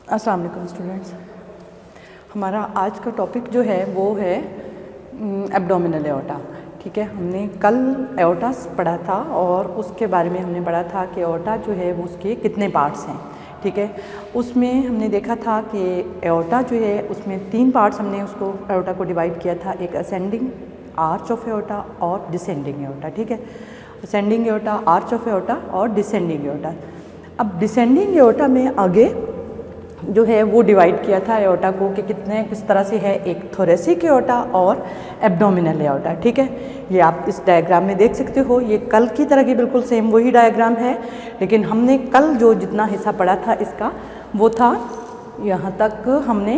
अस्सलाम वालेकुम स्टूडेंट्स। हमारा आज का टॉपिक जो है वो है एब्डोमिनल एओर्टा। ठीक है, हमने कल एओर्टा पढ़ा था और उसके बारे में हमने पढ़ा था कि एओर्टा जो है वो उसके कितने पार्ट्स हैं। ठीक है, उसमें हमने देखा था कि एओर्टा जो है उसमें 3 पार्ट्स हमने उसको एओर्टा को डिवाइड किया था, एक असेंडिंग आर्च ऑफ एओर्टा और डिसेंडिंग एओर्टा। ठीक है, ascending aorta, arch of aorta और डिसेंडिंग एओर्टा। अब डिसेंडिंग एओर्टा में आगे जो है वो डिवाइड किया था एओर्टा को कि किस तरह से है, एक थोरेसिक एओर्टा और एब्डोमिनल एओर्टा। ठीक है, ये आप इस डायग्राम में देख सकते हो, ये कल की तरह की बिल्कुल सेम वही डायग्राम है, लेकिन हमने कल जो जितना हिस्सा पढ़ा था इसका वो था यहाँ तक हमने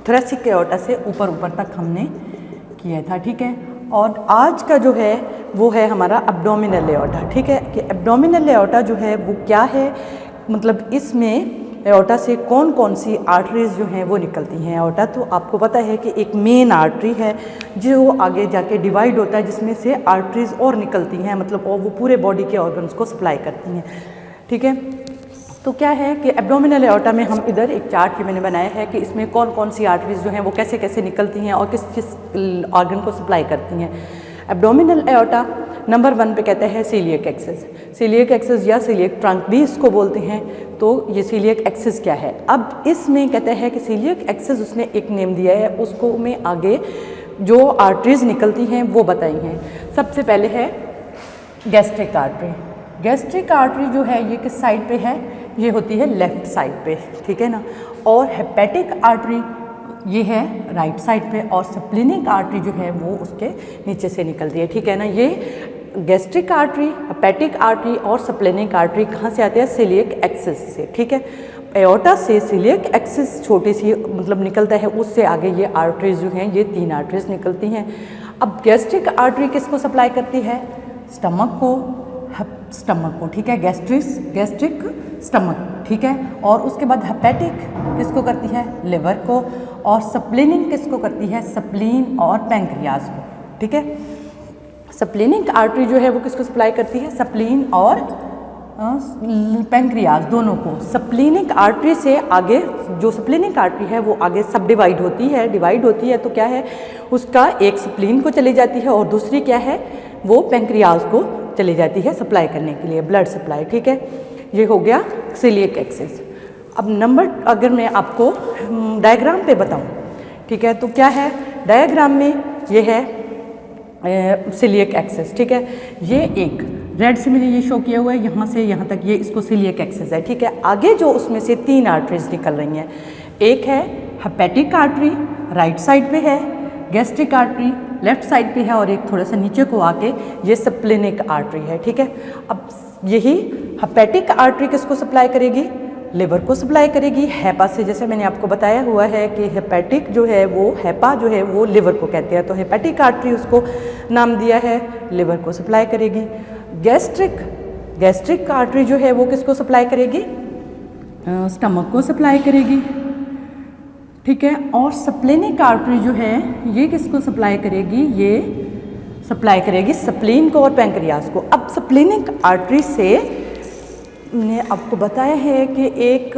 थोरेसिक एओर्टा से ऊपर तक हमने किया था। ठीक है, और आज का जो है वो है हमारा एब्डोमिनल एओर्टा। ठीक है, कि एब्डोमिनल एओर्टा जो है वो क्या है, मतलब इसमें एओर्टा से कौन कौन सी आर्टरीज जो हैं वो निकलती हैं। एओर्टा तो आपको पता है कि एक मेन आर्टरी है जो आगे जाके डिवाइड होता है, जिसमें से आर्टरीज और निकलती हैं, मतलब और वो पूरे बॉडी के ऑर्गन्स को सप्लाई करती हैं। ठीक है, तो क्या है कि एब्डोमिनल एओर्टा में हम इधर एक चार्ट जो मैंने बनाया है कि इसमें कौन कौन सी आर्टरीज जो हैं वो कैसे कैसे निकलती हैं और किस किस ऑर्गन को सप्लाई करती हैं। एब्डोमिनल एओर्टा नंबर 1 पे कहते हैं सीलियक एक्सिस। सीलियक एक्सिस या सीलियक ट्रंक भी इसको बोलते हैं। तो ये सीलियक एक्सिस क्या है, अब इसमें कहते हैं कि सीलियक एक्सिस उसने एक नेम दिया है, उसको में आगे जो आर्टरीज निकलती हैं वो बताई हैं। सबसे पहले है गैस्ट्रिक आर्टरी। गैस्ट्रिक आर्टरी जो है ये किस साइड पे है, ये होती है लेफ्ट साइड पे। ठीक है ना, और हेपेटिक आर्टरी ये है राइट साइड पे, और स्प्लेनिक आर्टरी जो है वो उसके नीचे से निकलती है। ठीक है ना, ये गैस्ट्रिक आर्टरी, हेपेटिक आर्टरी और स्प्लेनिक आर्टरी कहाँ से आते हैं, सीलियक एक्सिस से। ठीक है, एओर्टा से सीलियक एक्सिस छोटी सी मतलब निकलता है, उससे आगे ये आर्टरीज जो हैं ये 3 आर्टरीज निकलती हैं। अब गैस्ट्रिक आर्टरी किसको सप्लाई करती है, स्टमक को। ठीक है, गैस्ट्रिक स्टमक। ठीक है, और उसके बाद हेपेटिक किसको करती है, लिवर को, और स्प्लेनिक किसको करती है, स्प्लीन और पैंक्रियाज को। ठीक है, स्प्लेनिक आर्टरी जो है वो किसको सप्लाई करती है, स्प्लीन और पैंक्रियाज दोनों को। स्प्लेनिक आर्टरी से आगे जो स्प्लेनिक आर्टरी है वो आगे सब डिवाइड होती है तो क्या है, उसका एक स्प्लीन को चली जाती है और दूसरी क्या है वो पैंक्रियाज को चली जाती है सप्लाई करने के लिए, ब्लड सप्लाई। ठीक है, ये हो गया सीलियक एक्सिस। अब नंबर अगर मैं आपको डायग्राम पे बताऊं, ठीक है, तो क्या है डायग्राम में ये है सीलियक एक्सिस। ठीक है, ये एक रेड से मैंने ये शो किया हुआ है, यहाँ से यहाँ तक ये इसको सीलियक एक्सिस है। ठीक है, आगे जो उसमें से 3 आर्टरीज निकल रही हैं, एक है हेपेटिक आर्टरी राइट साइड पे है, गैस्ट्रिक आर्टरी लेफ्ट साइड पे है, और एक थोड़ा सा नीचे को आके ये स्प्लेनिक आर्टरी है। ठीक है, अब यही हेपेटिक आर्टरी किसको सप्लाई करेगी, लिवर को सप्लाई करेगी हेपा से। जैसे मैंने आपको बताया हुआ है कि हेपेटिक जो है वो हेपा जो है वो लिवर को कहते हैं, तो हेपेटिक आर्टरी उसको नाम दिया है, लिवर को सप्लाई करेगी। गैस्ट्रिक आर्टरी जो है वो किसको सप्लाई करेगी, स्टमक को सप्लाई करेगी। ठीक है, और स्प्लेनिक आर्टरी जो है ये किसको सप्लाई करेगी, ये सप्लाई करेगी स्प्लीन को और पैंक्रियाज को। अब स्प्लेनिक आर्टरी से मैंने आपको बताया है कि एक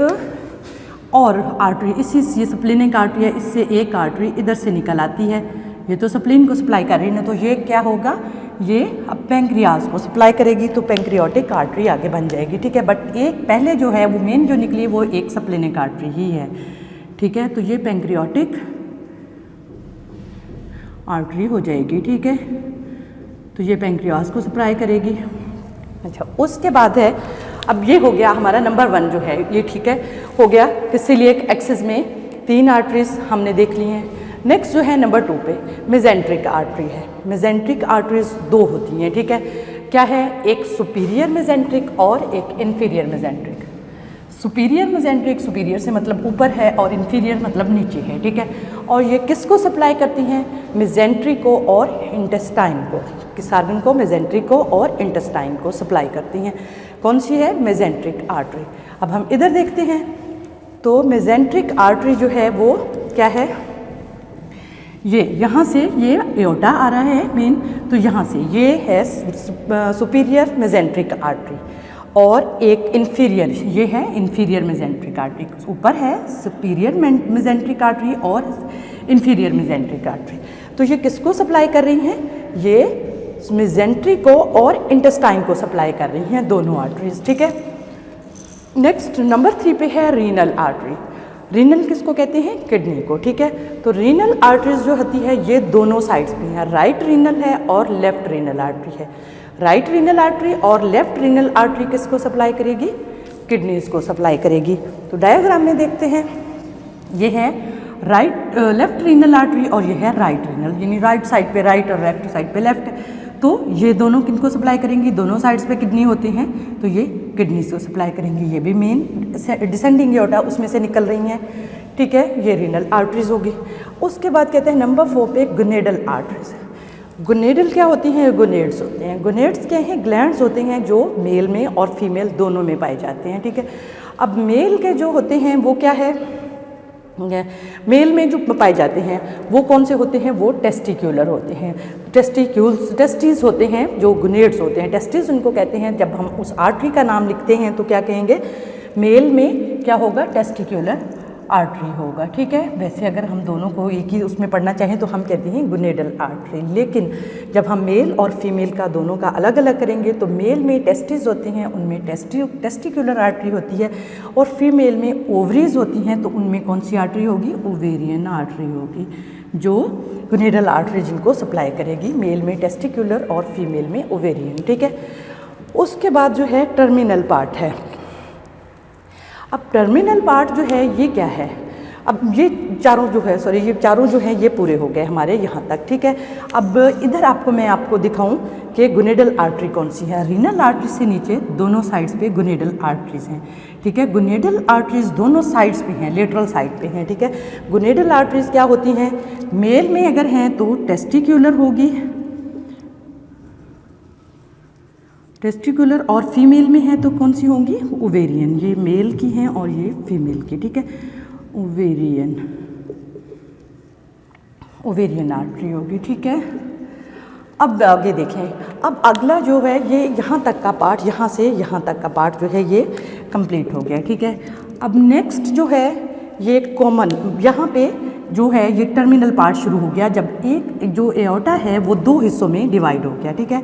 और आर्टरी ये स्प्लेनिक आर्टरी है, इससे एक आर्टरी इधर से निकल आती है, ये तो स्प्लीन को सप्लाई कर रही है ना, तो ये क्या होगा, ये अब पैंक्रियाज को सप्लाई करेगी, तो पैंक्रियाटिक आर्टरी आगे बन जाएगी। ठीक है, बट एक पहले जो है वो मेन जो निकली वो एक स्प्लेनिक आर्टरी ही है। ठीक है, तो ये पैंक्रियाटिक आर्टरी हो जाएगी। ठीक है, तो ये पैंक्रियाज को सप्लाई करेगी। अच्छा, उसके बाद है, अब ये हो गया हमारा नंबर 1 जो है ये। ठीक है, हो गया कि सीलियक एक्सिस में 3 आर्टरीज हमने देख ली हैं। नेक्स्ट जो है नंबर 2 पे मेजेंट्रिक आर्टरी है। मेजेंट्रिक आर्टरीज 2 होती हैं। ठीक है, क्या है, एक सुपीरियर मेजेंट्रिक और एक inferior mesenteric. Superior mesenteric, superior से मतलब ऊपर है और इन्फीरियर मतलब नीचे है। ठीक है, और ये किसको सप्लाई करती हैं, मेजेंट्री को और इंटेस्टाइन को। किस आर्गन को, मेजेंट्री को और इंटेस्टाइन को सप्लाई करती हैं। कौन सी है, मेजेंट्रिक आर्टरी। अब हम इधर देखते हैं, तो मेजेंट्रिक आर्टरी जो है वो क्या है, ये यहाँ से ये एओर्टा आ रहा है मेन, तो यहाँ से ये है सुपीरियर मेजेंट्रिक आर्टरी, और एक इन्फीरियर, ये है इन्फीरियर मेजेंट्रिक आर्टरी, ऊपर है सुपीरियर मेजेंट्रिक आर्टरी और इन्फीरियर मेजेंट्रिक आर्टरी। तो ये किसको सप्लाई कर रही हैं? ये मेजेंट्री को और इंटेस्टाइन को सप्लाई कर रही हैं, दोनों आर्टरीज, ठीक है। नेक्स्ट नंबर 3 पे है रीनल आर्टरी। रीनल किसको कहते हैं? किडनी को, ठीक है। तो रीनल आर्टरीज जो होती है ये दोनों साइड्स पे है, राइट रीनल है और लेफ्ट रीनल आर्टरी है। राइट रीनल आर्टरी और लेफ्ट रीनल आर्टरी किसको सप्लाई करेगी? किडनीज को सप्लाई करेगी। तो डायग्राम में देखते हैं, ये है लेफ्ट रीनल आर्टरी और ये है राइट रीनल, यानी राइट साइड पे राइट और लेफ्ट साइड पे लेफ्ट। तो ये दोनों किनको सप्लाई करेंगी? दोनों साइड्स पे किडनी होती हैं तो ये किडनीज को सप्लाई करेंगी। ये भी मेन डिसेंडिंग एओर्टा उसमें से निकल रही हैं, ठीक है। ये रीनल आर्टरीज होगी। उसके बाद कहते हैं नंबर 4 पे गोनेडल आर्टरीज। गोनेडल क्या होती हैं? गोनेड्स होते हैं। गोनेड्स क्या हैं? ग्लैंड्स होते हैं जो मेल में और फीमेल दोनों में पाए जाते हैं, ठीक है। अब मेल के जो होते हैं वो क्या है? मेल में जो पाए जाते हैं वो कौन से होते हैं? वो टेस्टिक्यूलर होते हैं। टेस्टिस होते हैं जो गोनेड्स होते हैं। टेस्टिस उनको कहते हैं। जब हम उस आर्टरी का नाम लिखते हैं तो क्या कहेंगे? मेल में क्या होगा? टेस्टिक्यूलर आर्टरी होगा, ठीक है। वैसे अगर हम दोनों को एक ही उसमें पढ़ना चाहें तो हम कहते हैं गोनेडल आर्टरी, लेकिन जब हम मेल और फीमेल का दोनों का अलग अलग करेंगे तो मेल में टेस्टिस होते हैं, उनमें टेस्टिकुलर आर्टरी होती है, और फीमेल में ओवरीज होती हैं तो उनमें कौन सी आर्टरी होगी? ओवेरियन आर्टरी होगी, जो गोनेडल आर्टरी जिनको सप्लाई करेगी। मेल में टेस्टिकुलर और फीमेल में ओवेरियन, ठीक है। उसके बाद जो है टर्मिनल पार्ट है। अब टर्मिनल पार्ट जो है ये क्या है? अब ये चारों जो है ये पूरे हो गए हमारे यहाँ तक, ठीक है। अब इधर मैं आपको दिखाऊं कि गोनेडल आर्टरी कौन सी है। रीनल आर्टरी से नीचे दोनों साइड्स पे गोनेडल आर्टरीज हैं, ठीक है। गोनेडल आर्टरीज दोनों साइड्स पे हैं, लेटरल साइड पे हैं, ठीक है। गोनेडल आर्टरीज क्या होती हैं? मेल में अगर हैं तो टेस्टिक्यूलर होगी, टेस्टिकुलर, और फीमेल में है तो कौन सी होंगी? ओवेरियन। ये मेल की हैं और ये फीमेल की, ठीक है। ओवेरियन आर्टरी होगी, ठीक है। अब आगे देखें, अब अगला जो है ये यहाँ तक का पार्ट, यहाँ से यहाँ तक का पार्ट जो है ये कंप्लीट हो गया, ठीक है। अब नेक्स्ट जो है ये कॉमन, यहाँ पे जो है ये टर्मिनल पार्ट शुरू हो गया जब एक जो एओर्टा है वो 2 हिस्सों में डिवाइड हो गया, ठीक है।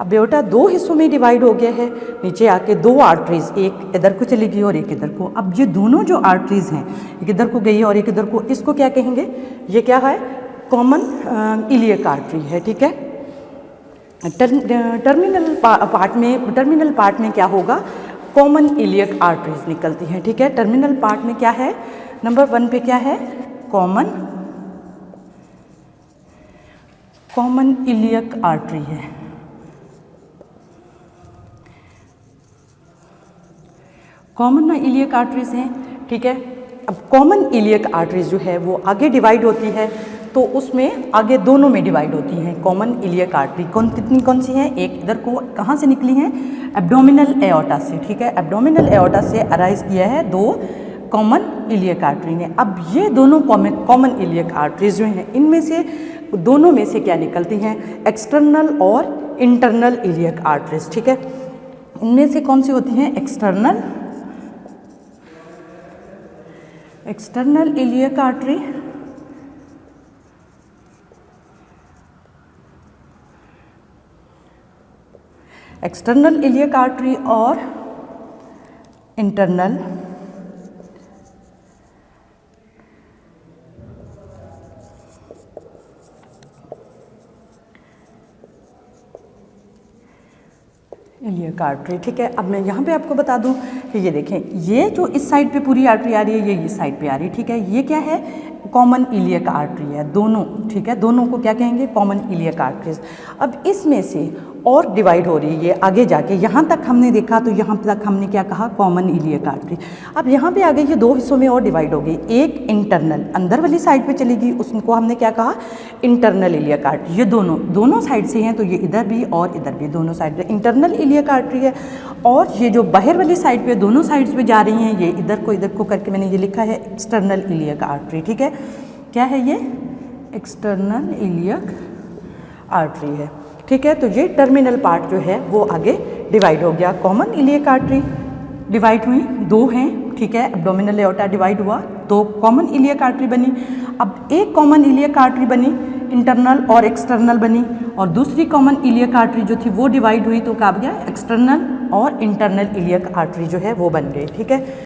अब एओर्टा 2 हिस्सों में डिवाइड हो गया है, नीचे आके 2 आर्टरीज, एक इधर को चली गई और एक इधर को। अब ये दोनों जो आर्टरीज हैं, एक इधर को गई और एक इधर को, इसको क्या कहेंगे? ये क्या है? कॉमन इलियक आर्टरी है, ठीक है। टर्मिनल पार्ट में क्या होगा? कॉमन इलियक आर्टरीज निकलती हैं, ठीक है। टर्मिनल पार्ट में क्या है? नंबर 1 पे क्या है? कॉमन इलियक आर्टरी है। कॉमन इलियक आर्टरीज हैं, ठीक है। अब कॉमन इलियक आर्टरीज जो है वो आगे डिवाइड होती है तो उसमें आगे दोनों में डिवाइड होती हैं कॉमन इलियक आर्टरी। कौन सी हैं? एक इधर को कहाँ से निकली हैं? एब्डोमिनल एओर्टा से, ठीक है। एब्डोमिनल एओर्टा से अराइज किया है 2 कॉमन इलियक आर्टरी ने। अब ये दोनों कॉमन इलियक आर्टरीज जो हैं इनमें से दोनों में से क्या निकलती हैं? एक्सटर्नल और इंटरनल इलियक आर्टरीज, ठीक है। इनमें से कौन सी होती हैं? External iliac artery, external iliac artery और इंटरनल इलियक आर्टरी, ठीक है। अब मैं यहाँ पे आपको बता दूँ कि ये देखें, ये जो इस साइड पे पूरी आर्टरी आ रही है, ये इस साइड पे आ रही है, ठीक है। ये क्या है? कॉमन इलियक आर्टरी है, दोनों, ठीक है। दोनों को क्या कहेंगे? Common iliac arteries. अब इसमें से और डिवाइड हो रही है ये आगे जाके, यहाँ तक हमने देखा तो यहाँ तक हमने क्या कहा? Common iliac artery. अब यहाँ पे आगे ये 2 हिस्सों में और डिवाइड हो गई। एक इंटरनल, अंदर वाली साइड पे चली गई, उसको हमने क्या कहा? Internal iliac artery. ये दोनों साइड से हैं तो ये इधर भी और इधर भी, दोनों साइड पे इंटरनल इलियक आर्टरी है। और ये जो बाहर वाली साइड पे दोनों साइड्स पे जा रही हैं, ये इधर को करके मैंने ये लिखा है एक्सटर्नल इलियक आर्टरी, ठीक है। क्या है ये? एक्सटर्नल इलियक आर्टरी है, ठीक है। तो ये टर्मिनल पार्ट जो है वो आगे डिवाइड हो गया। कॉमन इलियक आर्टरी डिवाइड हुई, 2 हैं, ठीक है। एब्डोमिनल एओर्टा डिवाइड हुआ, 2 कॉमन इलियक आर्टरी बनी। अब एक कॉमन इलियक आर्टरी बनी, इंटरनल और एक्सटर्नल बनी, और दूसरी कॉमन इलियक आर्टरी जो थी वो डिवाइड हुई, तो क्या आ गया, एक्सटर्नल और इंटरनल इलियक आर्टरी जो है वो बन गई, ठीक है।